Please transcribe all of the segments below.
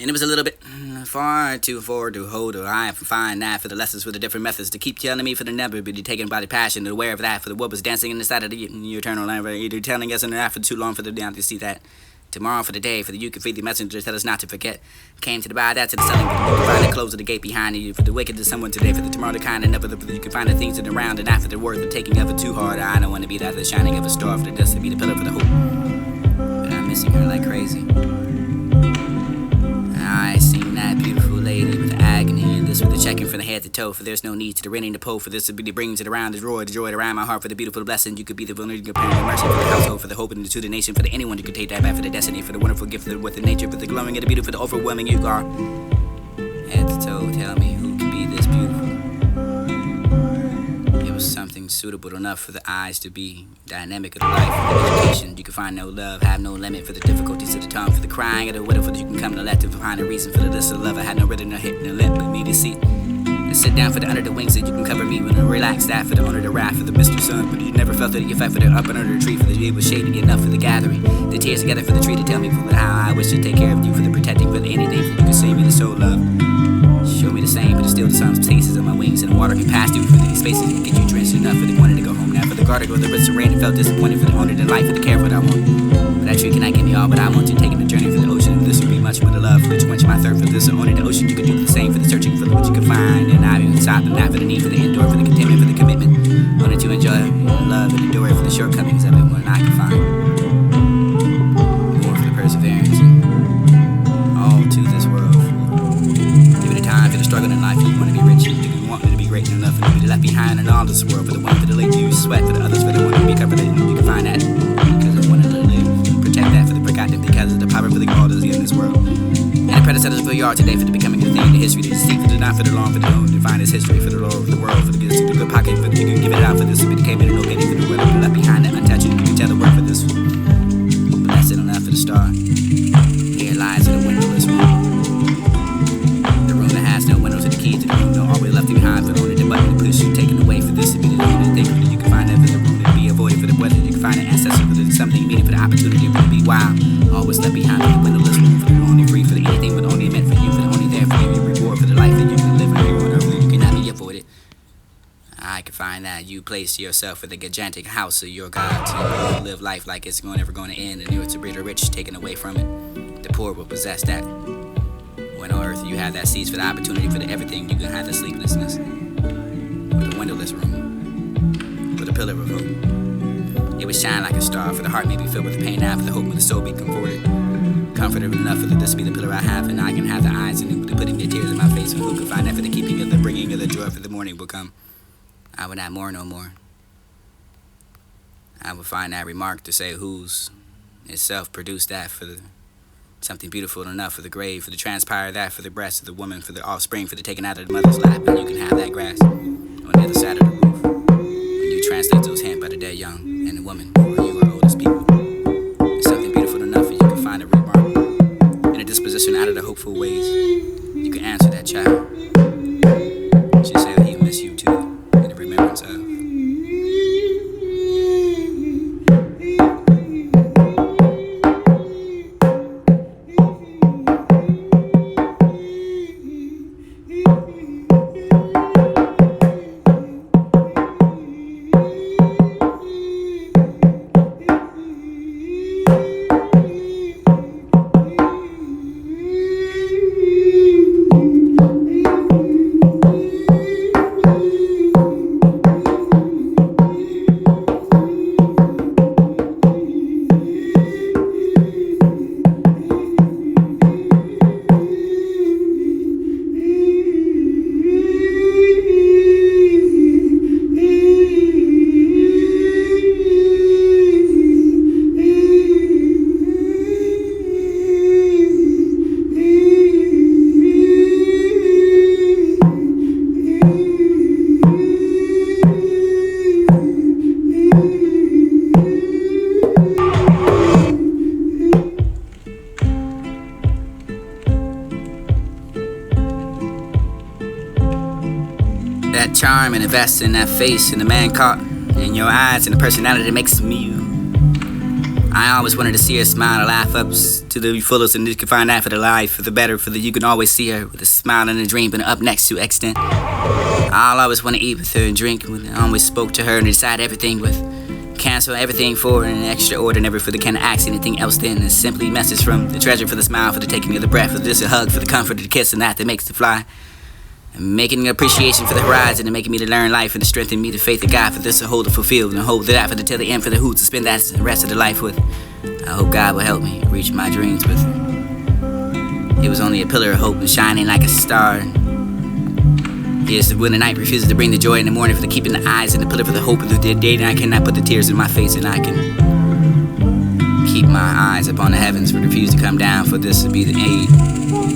And it was a little bit far too forward to hold her eye for fine that for the lessons for the different methods to keep telling me for the never be taken by the passion, aware of that for the what was dancing in the side of the eternal land, either telling us in the for too long for the down to see that. Tomorrow for the day, for the you can feed the messengers, tell us not to forget. Came to the bar, that to the selling, for the find the close of the gate behind you, for the wicked to someone today, for the tomorrow the kind and never the you can find the things in the round and after the worth of taking of it too hard. I don't want to be that the shining of a star for the dust to be the pillar for the hope. But I'm missing her like crazy. I seen that beautiful lady with agony, and this with the checking from the head to toe. For there's no need to the raining to pole. For this to be the brings it around the joy around my heart. For the beautiful blessing, you could be the vulnerable parent, mercy for the household, for the hope and to the nation, for the anyone you could take that back for the destiny, for the wonderful gift with the nature, for the glowing and the beautiful, the overwhelming you are. Head to toe, tell me who can be this beautiful. It was something suitable enough for the eyes to be dynamic of the life, for the education. You can find no love, have no limit for the difficulties of the tongue, for the crying of the widow, for that you can come to let to find a reason for the list of love. I had no rhythm, no hit, no lip, but me to see and sit down for the under the wings that you can cover me when I relax that for the under the wrath for the Mr. Sun. But you never felt that you fight for the up and under the tree, for the it was shady enough for the gathering, the tears together for the tree to tell me for how I wish to take care of you, for the protecting, for the anything, for you can save me the soul love. Show me the same, but it's still the sun places on my wings, and the water can pass through for these spaces and get you drenched enough for the wanted to go home now. For the garden or the rest of rain and felt disappointed for the owner, the life, for the care for what I want. But that tree cannot give me all, but I want you taking the journey for the ocean. This would be much more the love for the quench my thirst for this owner the ocean. You could do the same for the searching for what you can find, and I even stop and not for the need for the endure, for the contentment, for the commitment. Wanted to enjoy love and endure for the shortcomings of it when I can find more for the perseverance and all to this world. Time for the struggle in life, you want to be rich, you want me to be great enough, and to be left behind in all this world. For the one, for the late you sweat, for the others, for the one to be covered in. You can find that because I want to live, protect that for the forgotten, because of the power for the God is in this world. And the predecessors for you are today for the becoming the thing, the history, the deceit, for the not for the long, for the own, divine is history, for the Lord, for the world, for the good, for the good pocket, for the you can give it out for this, for the came in and no getting for the world, left behind that untouched, you can tell the word for this. But that's it enough for the star. Here lies in the windowless room. No windows to the keys to the room, no always left behind for only the button to push you, taken away for this to be the only thing that you can find that for the room to be avoided for the weather. You can find an ancestor for the something you needed for the opportunity to be wild. Always left behind for the windowless room, for the only free for the anything but only meant for you, for the only there for you, reward for the life that you can live here on earth. You cannot be avoided. I can find that you place yourself for the gigantic house of your God to live life like it's never going to end, and you to be the rich taken away from it. The poor will possess that. When on earth you have that seeds for the opportunity for the everything, you can have the sleeplessness, for the windowless room, for the pillar of hope. It would shine like a star, for the heart may be filled with pain now, for the hope of the soul be comforted. Comforted enough for this to be the pillar I have, and I can have the eyes and the putting the tears in my face, and who can find that for the keeping of the bringing of the joy for the morning will come. I would not mourn no more. I would find that remark to say whose itself produced that for the something beautiful enough for the grave, for the transpire that for the breast of the woman, for the offspring, for the taken out of the mother's lap, and you can have that grass on the other side of the roof. When you translate those hands by the dead young and the woman, for you are oldest people. It's something beautiful enough, and you can find a remark in a disposition out of the hopeful ways. You can answer that child. She said he miss you too, in the remembrance of. That charm and invest in that face and the man caught in your eyes and the personality that makes me you. I always wanted to see her smile and laugh up to the fullest, and you can find that for the life, for the better, for the you can always see her with a smile and a dream, and up next to extent. I'll always want to eat with her and drink with her. I always spoke to her and decide everything with. Cancel everything for an extraordinary for the kind of ask anything else then. It's simply message from the treasure for the smile, for the taking of the breath, for this a hug, for the comfort of the kiss and that makes the fly. And making an appreciation for the horizon and making me to learn life and to strengthen me the faith of God for this to hold to fulfill and hold that for the till the end for the who to spend that the rest of the life with. I hope God will help me reach my dreams with her. It was only a pillar of hope and shining like a star. Yes, when the night refuses to bring the joy in the morning for the keeping the eyes and the pillar for the hope of the day, and I cannot put the tears in my face, and I can keep my eyes upon the heavens for the refuse to come down, for this to be the aid.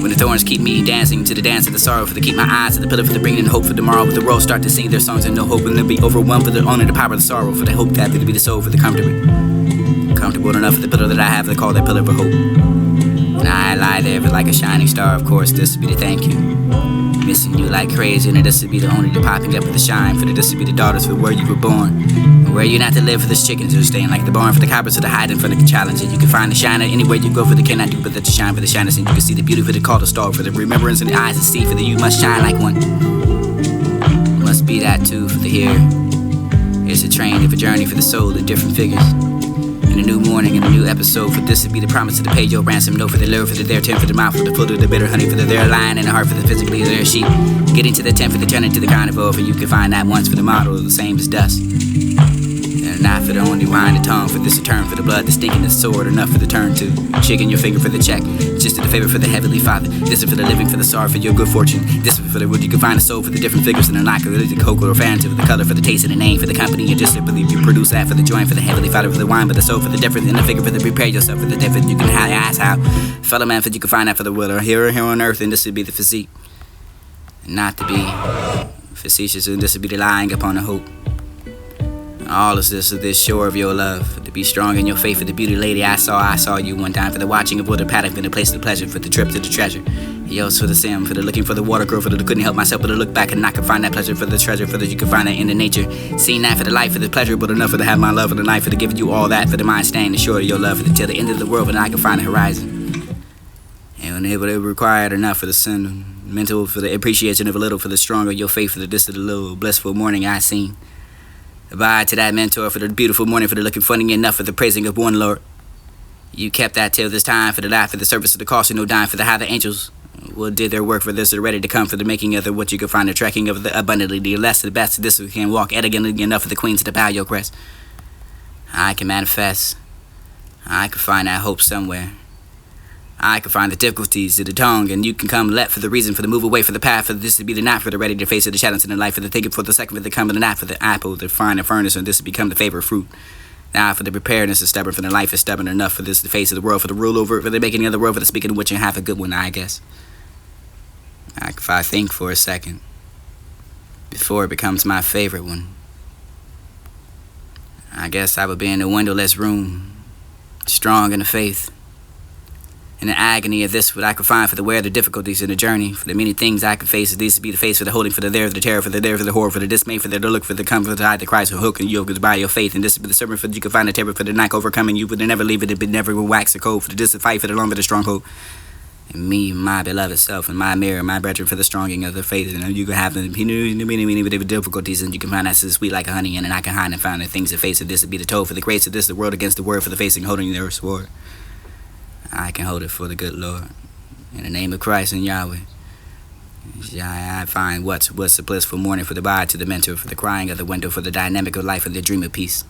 When the thorns keep me dancing to the dance of the sorrow, for to keep my eyes to the pillar for the bringing hope for tomorrow, with the world start to sing their songs and no hope, and they'll be overwhelmed for the honor, the power of the sorrow, for the hope that will be the soul for the comfortable enough for the pillar that I have to call that pillar for hope. And I lie there for like a shining star, of course, this would be the thank you. Missing you like crazy, and this would be the only the popping up with the shine, for this would be the daughters for where you were born. And where you not to live for this chickens who staying like the barn, for the coppers to the hiding for the challenge. And you can find the shiner anywhere you go, for the cannot do but that you shine for the shiners, and you can see the beauty for the call to star, for the remembrance in the eyes to see, for the you must shine like one. Must be that too for the here. It's a train of a journey for the soul in different figures. In a new morning, in a new episode, for this to be the promise to pay your ransom. No for the lure, for the there, 10 for the mouth, for the foot of the bitter honey, for the there lion, and the heart for the physically there sheep. Getting to the 10 for the turning to the carnivore, for you can find that once for the model, the same as dust. And not for the only wine, the tongue, for this to turn for the blood, the stinking, the sword, enough for the turn to. Chicken your finger for the check, just to the favor for the heavenly Father. This is for the living, for the sorrow, for your good fortune. This is for the wood, you can find a soul for the different figures in the knock of the cocoa or fancy, for the color, for the taste and the name, for the company, and just to believe you produce that for the joint, for the heavenly Father, for the wine, for the soul, for the difference in the figure, for the prepare yourself for the different. You can ask how, fellow man, for you can find that for the will, or here on earth, and this would be the physique. And not to be facetious, and this would be the lying upon the hope. All is this shore of your love, to be strong in your faith for the beauty lady I saw you one time, for the watching of water paddock, for the place of the pleasure, for the trip to the treasure. Yours for the sim, for the looking for the water girl, for the couldn't help myself but to look back and I could find that pleasure for the treasure, for the you can find that in the nature. Seeing that for the life, for the pleasure, but enough for to have my love for the night, for the giving you all that, for the mind staying ashore of your love, for the till the end of the world, and I can find the horizon. And it required enough for the sentimental, for the appreciation of a little, for the stronger your faith, for the this of the little blissful morning I seen. Goodbye to that mentor, for the beautiful morning, for the looking funny enough, for the praising of one Lord. You kept that till this time, for the laugh, for the service of the cost, and no dime, for the how the angels did their work for this, are ready to come, for the making of the what you can find, the tracking of the abundantly, the less, the best, this we can walk elegantly enough for the queens to bow your crest. I can manifest, I can find that hope somewhere. I can find the difficulties of the tongue, and you can come let for the reason, for the move away, for the path, for this to be the not, for the ready to face of the shadows in the life, for the thinking, for the second, for the coming, the not, for the apple, the fine and furnace, and this to become the favorite fruit. Now for the preparedness is stubborn, for the life is stubborn enough, for this the face of the world, for the rule over it, for the making of the world, for the speaking of which, and half a good one, I guess. If I think for a second, before it becomes my favorite one, I guess I would be in the windowless room, strong in the faith. In the agony of this, what I could find for the where the difficulties in the journey, for the many things I could face, these to be the face for the holding, for the there, for the terror, for the there, for the horror, for the dismay, for the look, for the comfort, for the hide, the Christ, who hook and yoke by your faith, and this to be the servant, for you could find the terror, for the night overcoming you, but never leave it, but never will wax or cold, for the distant fight, for the long, for the stronghold. And me, my beloved self, and my mirror, my brethren, for the stronging of the faith, and you can have the many difficulties, and you can find that sweet like a honey, and I can hide and find the things that face of this to be the toe, for the grace of this, the world against the word, for the facing, holding their sword. I can hold it for the good Lord. In the name of Christ and Yahweh. I find what's the blissful morning for the body to the mentor, for the crying of the window, for the dynamic of life, and the dream of peace.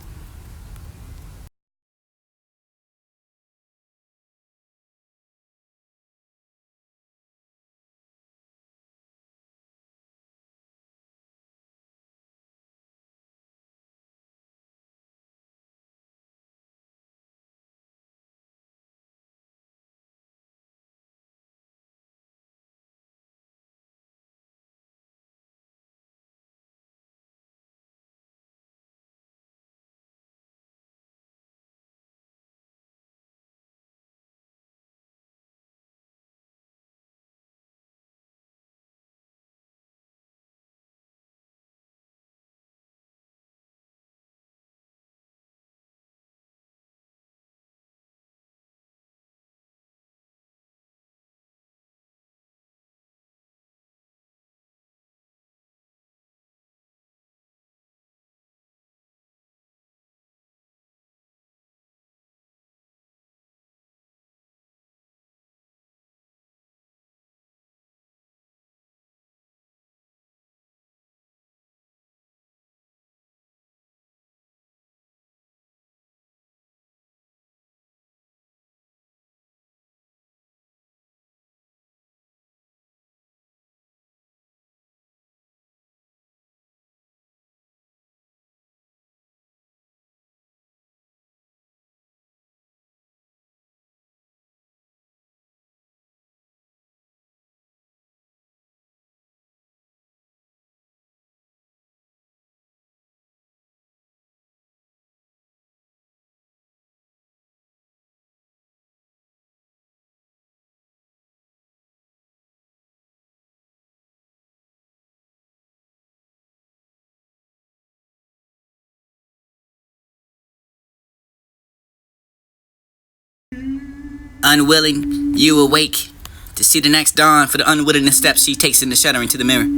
Unwilling, you awake to see the next dawn for the unwillingness steps she takes in the shuddering to the mirror.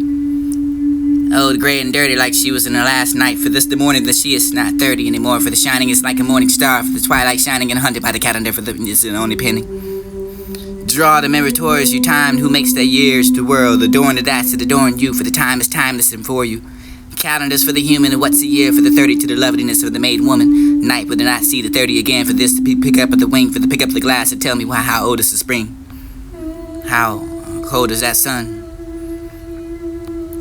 Old, gray, and dirty like she was in her last night. For this the morning that she is not 30 anymore. For the shining is like a morning star. For the twilight shining and hunted by the calendar. For the is the only penny. Draw the mirror towards you, time who makes their years the world. Adorn the that's that adorn you. For the time is timeless and for you. Calendars for the human and what's a year. For the 30 to the loveliness of the made woman. Night will not see the 30 again. For this to pick up at the wing. For the pick up the glass and tell me why how old is the spring. How cold is that sun?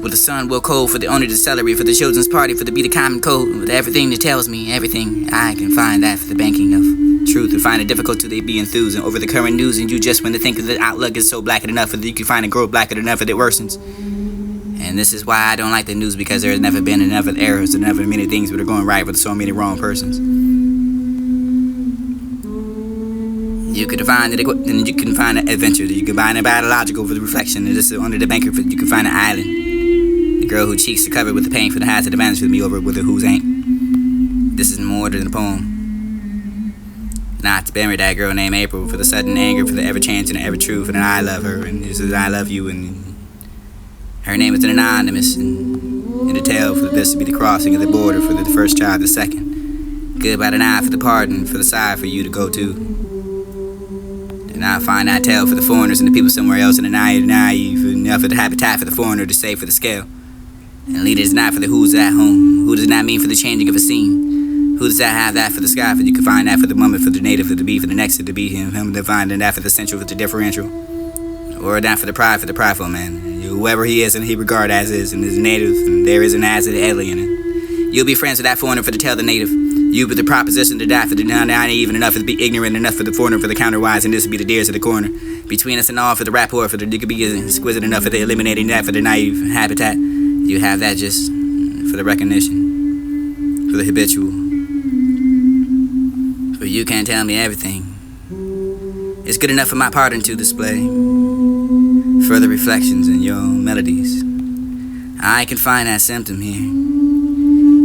Well, the sun will cold for the owner to celebrate, for the children's party, for the beat of common code, with everything that tells me, everything I can find that for the banking of truth, and find it difficult to be enthused over the current news, and you just when to think that the outlook is so black enough that you can find a growth blacker enough that it worsens. And this is why I don't like the news, because there has never been enough errors, there never many things that are going right with so many wrong persons. You could find it, and you can find an adventure, you can find a biological for the reflection, and this is under the banker, you can find an island. The girl whose cheeks are covered with the pain for the hazard advantage with me over with her whose ain't. This is more than a poem. Not to bury that girl named April for the sudden anger, for the ever-changing and ever-true, for that I love her, and this is I love you, and her name is an anonymous, and in the tale for this to be the crossing of the border for the first child, the second. Goodbye the eye for the pardon, for the side for you to go to. And I'll find that tale for the foreigners and the people somewhere else in the naive, enough for the habitat for the foreigner to save for the scale. And lead is not for the who's at home. Who does not mean for the changing of a scene? Who does that have that for the sky? For you can find that for the moment, for the native, for the bee, for the next to the bee, him divine, and that for the central, for the differential. Or that for the prideful man. Whoever he is and he regard as is, and is native, and there is an as an alien. And you'll be friends with that foreigner for the tell the native. You be the proposition to die for the naive enough to be ignorant enough for the foreigner for the counterwise, and this will be the deers of the corner. Between us and all for the rapport, for the you could be exquisite enough for the eliminating that for the naive habitat. You have that just for the recognition, for the habitual. For you can't tell me everything. It's good enough for my pardon to display further reflections in your melodies. I can find that symptom here.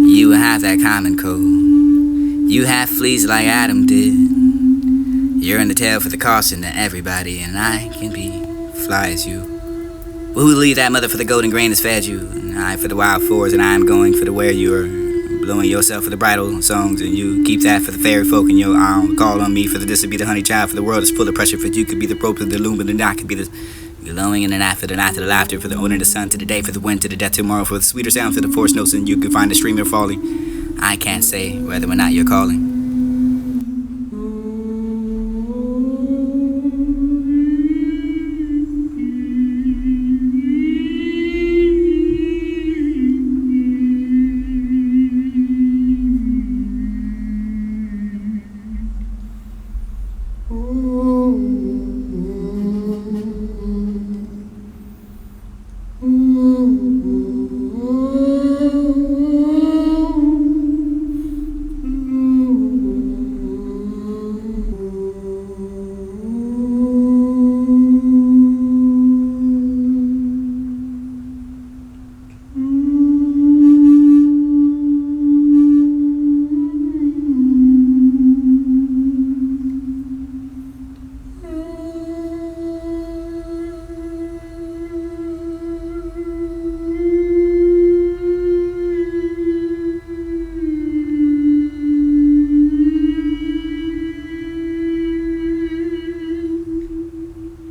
You have that common code. You have fleas like Adam did. You're in the tail for the caution to everybody, and I can be fly as you. Well, who leave that mother for the golden grain that's fed you? And I for the wild fours, and I am going for the where you are blowing yourself for the bridal songs, and you keep that for the fairy folk, and your arm call on me for the this to be the honey child, for the world is full of pressure, for you could be the rope of the loom, and I could be the glowing in the night for the night to the laughter, for the owner of the sun to the day, for the wind to the death tomorrow, for the sweeter sound for the forest notes, and you can find the streamer falling. I can't say whether or not you're calling.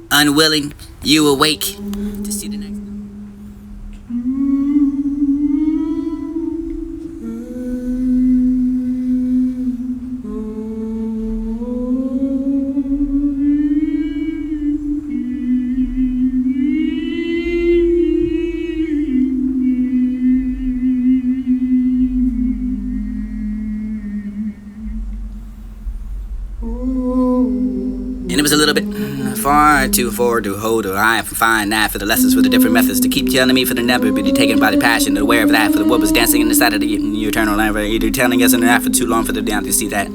Unwilling, you awake to see the next. And it was a little bit far too forward to hold her eye for find that for the lessons for the different methods to keep telling me for the never be taken by the passion, aware of that for the what was dancing in the side of the eternal land, either telling us in the night for too long for the down to see that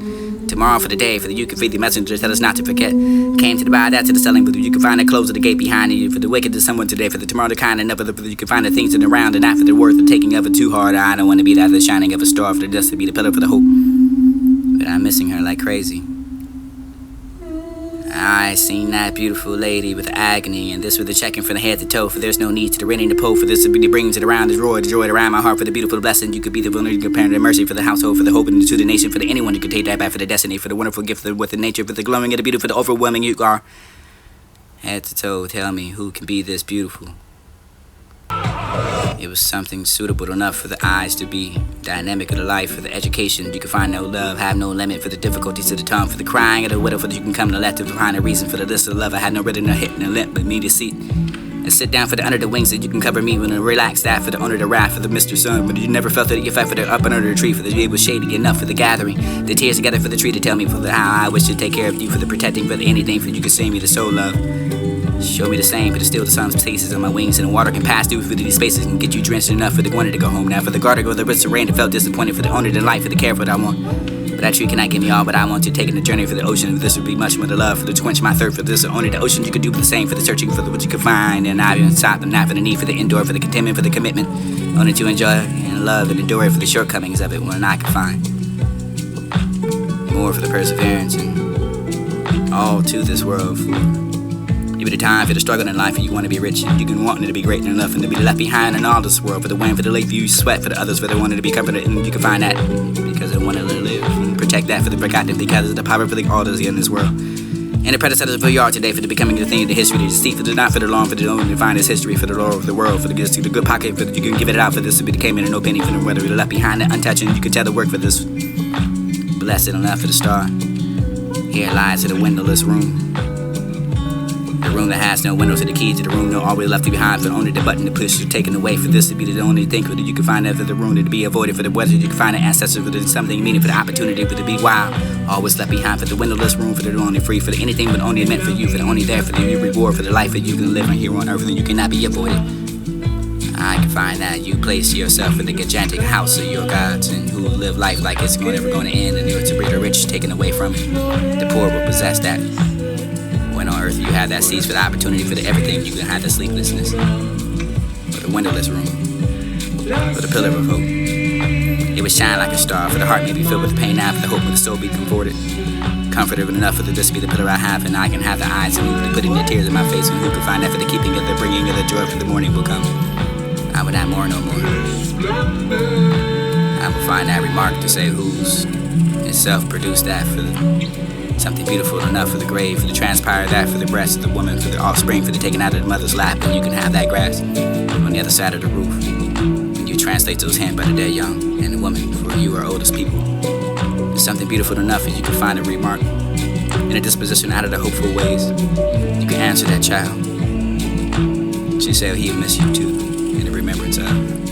tomorrow for the day for the you can feed the messenger tell us not to forget came to the buy that to the selling booth you can find the close of the gate behind you for the wicked to someone today for the tomorrow the kind and never the you can find the things in the round and not for the worth of taking of it too hard. I don't want to be that the shining of a star for the dust to be the pillar for the hope, but I'm missing her like crazy. I I seen that beautiful lady with agony, and this with the checking from the head to toe. For there's no need to the rain to pull. For this ability brings it around, the joy around my heart. For the beautiful blessing, you could be the vulnerable parent, the mercy for the household, for the hope and to the nation, for the anyone who could take that back, for the destiny, for the wonderful gift with the nature, for the glowing and the beautiful, the overwhelming you are. Head to toe, tell me who can be this beautiful. It was something suitable enough for the eyes to be dynamic of the life, for the education. You can find no love, have no limit, for the difficulties of the tongue, for the crying of the widow, for that you can come to left to find a reason, for the list of love. I had no rhythm, no hit, no limp, but me to seat and sit down for the under the wings that you can cover me when I relax that for the under the raft, for the Mr. Sun, but you never felt that you felt for the up under the tree, for the day was shady enough for the gathering, the tears together for the tree to tell me for the how I wish to take care of you, for the protecting, for the anything, for you can save me the soul love. Show me the same, for the still the sun's places on my wings, and the water can pass through for these spaces and get you drenched enough for the wanted to go home now. For the garden or the rest of rain that felt disappointed, for the owner of the life, for the care for what I want. But that tree cannot give me all, but I want to take in the journey for the ocean. This would be much more the love, for the quench my thirst, for this only the ocean you could do the same, for the searching for the what you could find, and I even stop them not for the need, for the indoor, for the contentment, for the commitment, only to enjoy and love and endure it for the shortcomings of it when I can find more for the perseverance and all to this world. For give it a time for the struggle in life, and you want to be rich, and you can want it to be great enough, and to be left behind in all this world. For the wind, for the lake, you sweat for the others, for the wanted to be covered, and you can find that because they want to live and protect that for the forgotten, because of the power for the orders in this world. And the predecessors of who you are today, for the becoming the thing, the history, the deceit, for the not for the long, for the only divine is history, for the Lord of the world, for the goods to the good pocket, for the, you can give it out for this to be the came in and no penny for the weather, left behind the untouching. You can tell the work for this. Blessed enough for the star. Here lies in the windowless room. The room that has no windows, to the key to the room, no always left behind, for only the button to push you're taken away. For this to be the only thing for that you can find that for the room to be avoided, for the weather you can find an ancestor, for the something meaning, for the opportunity for the be wild, always left behind, for the windowless room, for the only free, for the anything but only meant for you, for the only there for the reward, for the life that you can live on here on earth, and you cannot be avoided. I can find that you place yourself in the gigantic house of your gods, and who live life like it's never going to end, and you're to be the rich taken away from it. The poor will possess that. When on earth you have that seeds for the opportunity for the everything, you can have the sleeplessness, for the windowless room, for the pillar of hope. It would shine like a star, for the heart may be filled with pain now, for the hope of the soul be comforted. Comforted enough for this to be the pillar I have, and I can have the eyes and move to putting the tears in my face, and who can find that for the keeping of the bringing of the joy for the morning will come. I would not more no more. I will find that remark to say whose itself produced that for the something beautiful enough for the grave, for the transpire that for the breast of the woman, for the offspring, for the taken out of the mother's lap, and you can have that grass on the other side of the roof. And you translate those hands by the dead young and the woman, for you are oldest people. There's something beautiful enough, and you can find a remark in a disposition out of the hopeful ways. You can answer that child. She said he'll miss you too, in the remembrance of.